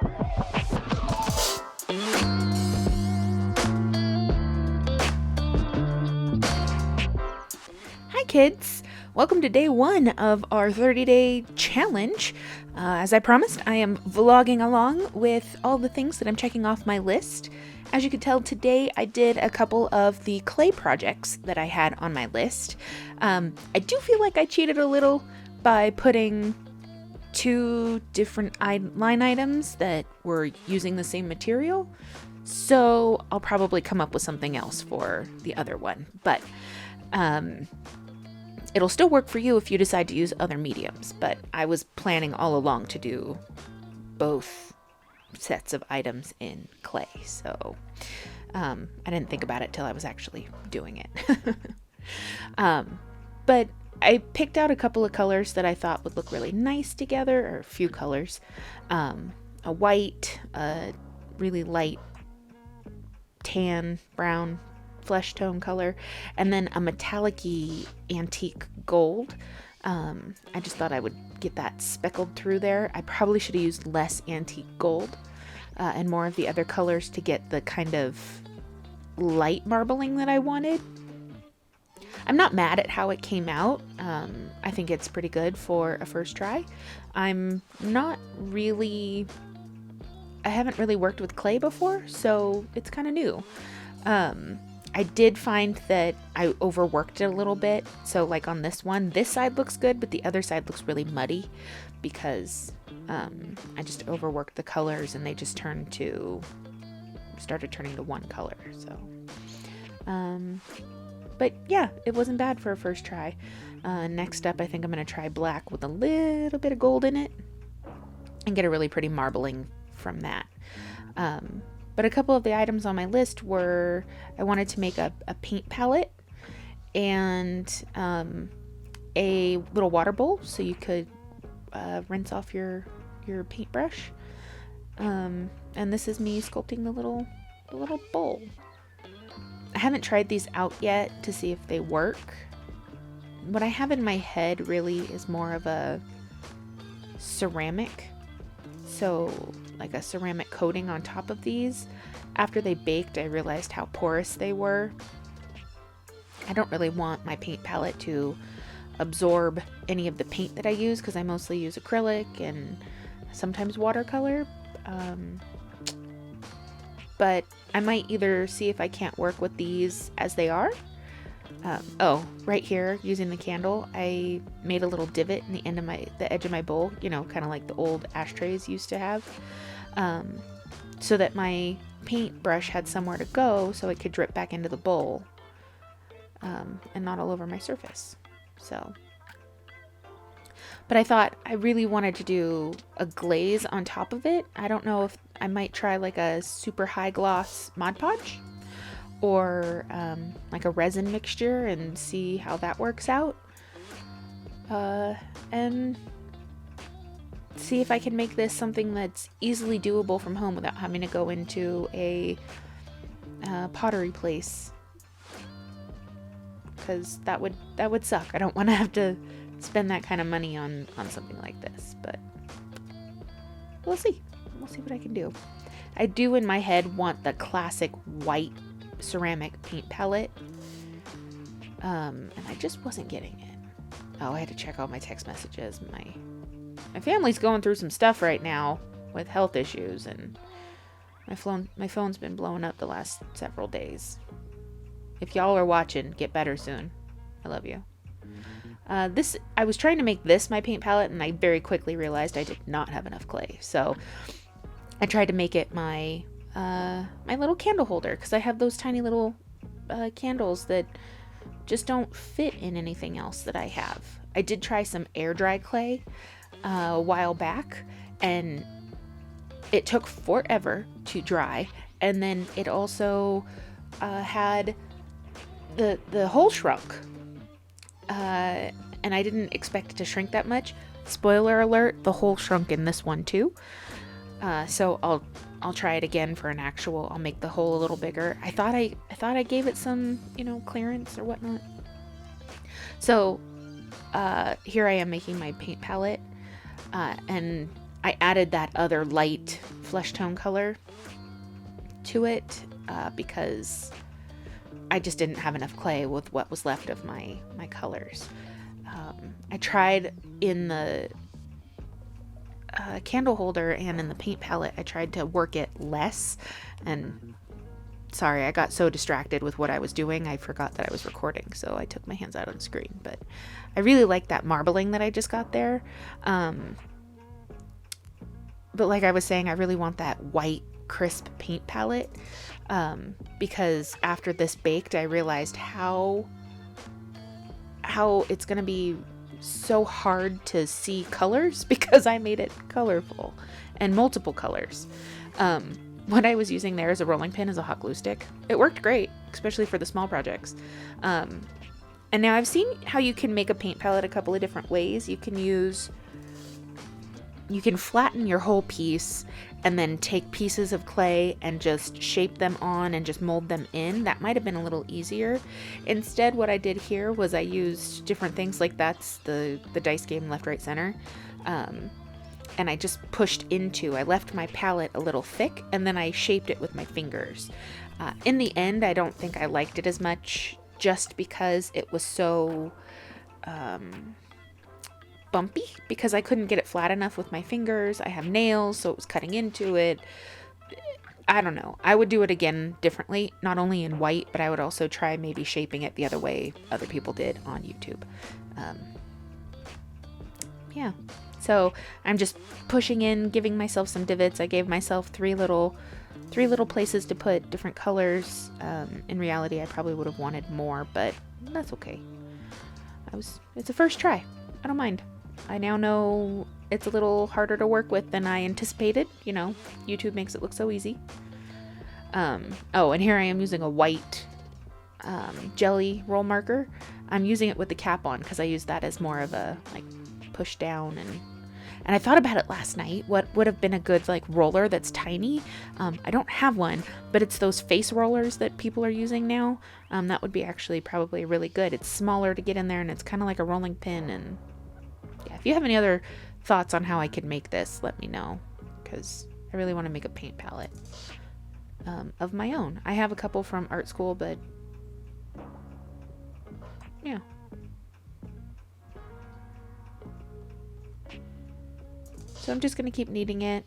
Hi kids! Welcome to day 1 of our 30-day challenge. As I promised, I am vlogging along with all the things that I'm checking off my list. As you can tell, today I did a couple of the clay projects that I had on my list. I do feel like I cheated a little by putting 2 different line items that were using the same material. So I'll probably come up with something else for the other one. But it'll still work for you if you decide to use other mediums, but I was planning all along to do both sets of items in clay, so I didn't think about it till I was actually doing it. But I picked out a couple of colors that I thought would look really nice together, or a few colors. A white, a really light tan, brown, flesh tone color, and then a metallic-y antique gold. I just thought I would get that speckled through there. I probably should have used less antique gold and more of the other colors to get the kind of light marbling that I wanted. I'm not mad at how it came out. I think it's pretty good for a first try. I haven't really worked with clay before, so it's kind of new. I did find that I overworked it a little bit. So like on this one, this side looks good, but the other side looks really muddy because I just overworked the colors and they just started turning to one color. So, but yeah, it wasn't bad for a first try. Next up, I think I'm going to try black with a little bit of gold in it and get a really pretty marbling from that. But a couple of the items on my list were, I wanted to make a paint palette and a little water bowl so you could rinse off your paintbrush. And this is me sculpting the little bowl. I haven't tried these out yet to see if they work. What I have in my head really is more of a ceramic. So like a ceramic coating on top of these. After they baked, I realized how porous they were. I don't really want my paint palette to absorb any of the paint that I use because I mostly use acrylic and sometimes watercolor. But I might either see if I can't work with these as they are. Right here, using the candle, I made a little divot in the edge of my bowl, kind of like the old ashtrays used to have, so that my paintbrush had somewhere to go so it could drip back into the bowl, and not all over my surface. But I thought I really wanted to do a glaze on top of it. I don't know if I might try like a super high gloss Mod Podge or like a resin mixture and see how that works out. And see if I can make this something that's easily doable from home without having to go into a pottery place. Because that would suck. I don't want to have to spend that kind of money on something like this. But we'll see. We'll see what I can do. I do in my head want the classic white ceramic paint palette, and I just wasn't getting it. I had to check all my text messages. My family's going through some stuff right now with health issues, and my phone's been blowing up the last several days. If y'all are watching, get better soon. I love you. I was trying to make this my paint palette, and I very quickly realized I did not have enough clay, so I tried to make it my little candle holder, because I have those tiny little candles that just don't fit in anything else that I have. I did try some air dry clay a while back, and it took forever to dry, and then it also had the hole shrunk, and I didn't expect it to shrink that much. Spoiler alert, the hole shrunk in this one too. So I'll try it again for an actual. I'll make the hole a little bigger. I thought I gave it some, clearance or whatnot. So here I am making my paint palette, and I added that other light flesh tone color to it because I just didn't have enough clay with what was left of my colors. I tried in the candle holder and in the paint palette, I tried to work it less, and sorry, I got so distracted with what I was doing, I forgot that I was recording, so I took my hands out on the screen. But I really like that marbling that I just got there. But like I was saying, I really want that white, crisp paint palette, because after this baked, I realized how it's going to be so hard to see colors because I made it colorful and multiple colors. What I was using there as a rolling pin is a hot glue stick. It worked great, especially for the small projects. And now I've seen how you can make a paint palette a couple of different ways. You can flatten your whole piece and then take pieces of clay and just shape them on and just mold them in. That might have been a little easier. Instead, what I did here was I used different things, like that's the dice game left, right, center. And I just pushed into, I left my palette a little thick and then I shaped it with my fingers. In the end, I don't think I liked it as much just because it was so bumpy, because I couldn't get it flat enough with my fingers. I have nails, so it was cutting into it. I don't know. I would do it again differently, not only in white, but I would also try maybe shaping it the other way other people did on YouTube. Yeah. So I'm just pushing in, giving myself some divots. I gave myself three little places to put different colors. In reality, I probably would have wanted more, but that's okay. It's a first try. I don't mind. I now know it's a little harder to work with than I anticipated. You know, YouTube makes it look so easy. Oh, and here I am using a white jelly roll marker. I'm using it with the cap on because I use that as more of a like push down, and I thought about it last night. What would have been a good like roller that's tiny? I don't have one, but it's those face rollers that people are using now. That would be actually probably really good. It's smaller to get in there and it's kind of like a rolling pin. And yeah, if you have any other thoughts on how I could make this, let me know, because I really want to make a paint palette of my own. I have a couple from art school, but yeah. So I'm just going to keep kneading it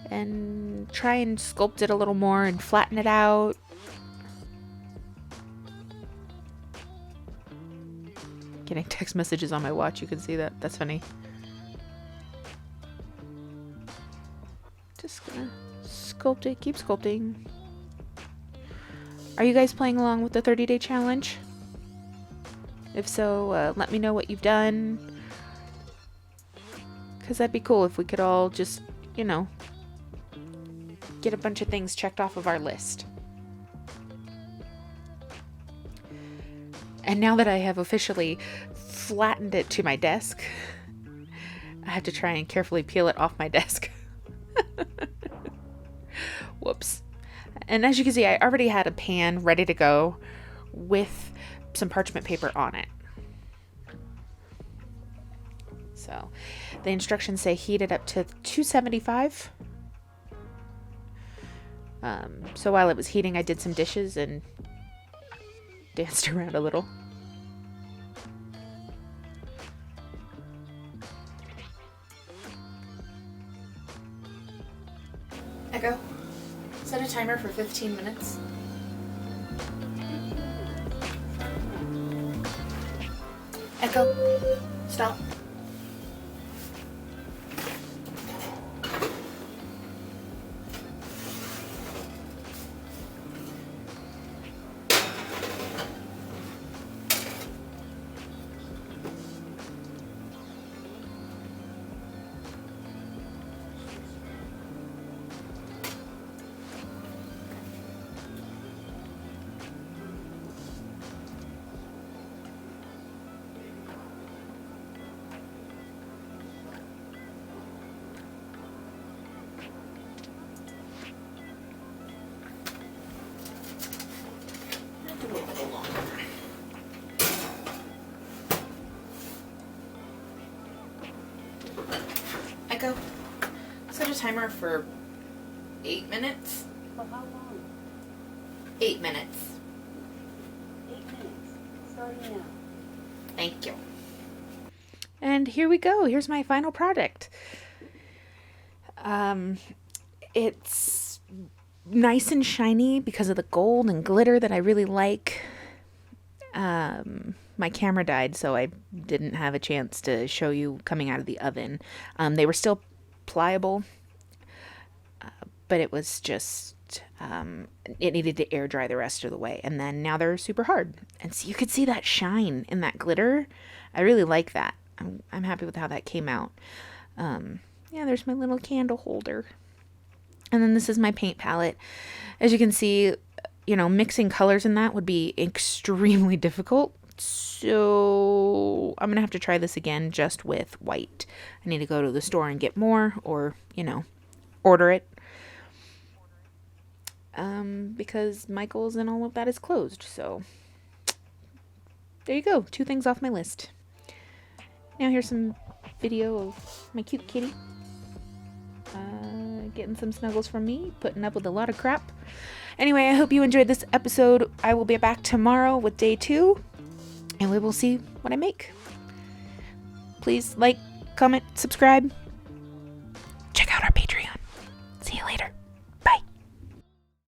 and try and sculpt it a little more and flatten it out. Getting text messages on my watch. You can see that. That's funny. Just gonna sculpt it. Keep sculpting. Are you guys playing along with the 30-day challenge? If so, let me know what you've done. Because that'd be cool if we could all just, you know, get a bunch of things checked off of our list. And now that I have officially flattened it to my desk, I have to try and carefully peel it off my desk. Whoops. And as you can see, I already had a pan ready to go with some parchment paper on it. So the instructions say heat it up to 275. So while it was heating, I did some dishes and danced around a little. Echo, set a timer for 15 minutes. Echo, stop. Echo, set a timer for 8 minutes. For how long? 8 minutes. 8 minutes. Starting now. Thank you. And here we go. Here's my final product. It's nice and shiny because of the gold and glitter that I really like. My camera died, so I didn't have a chance to show you coming out of the oven. They were still pliable, but it was just, it needed to air dry the rest of the way. And then now they're super hard. And so you could see that shine in that glitter. I really like that. I'm happy with how that came out. Yeah, there's my little candle holder. And then this is my paint palette. As you can see, mixing colors in that would be extremely difficult. So I'm going to have to try this again just with white. I need to go to the store and get more, or, order it. Because Michael's and all of that is closed. So there you go. 2 things off my list. Now here's some video of my cute kitty. Getting some snuggles from me, putting up with a lot of crap. Anyway, I hope you enjoyed this episode. I will be back tomorrow with day 2, and we will see what I make. Please like, comment, subscribe,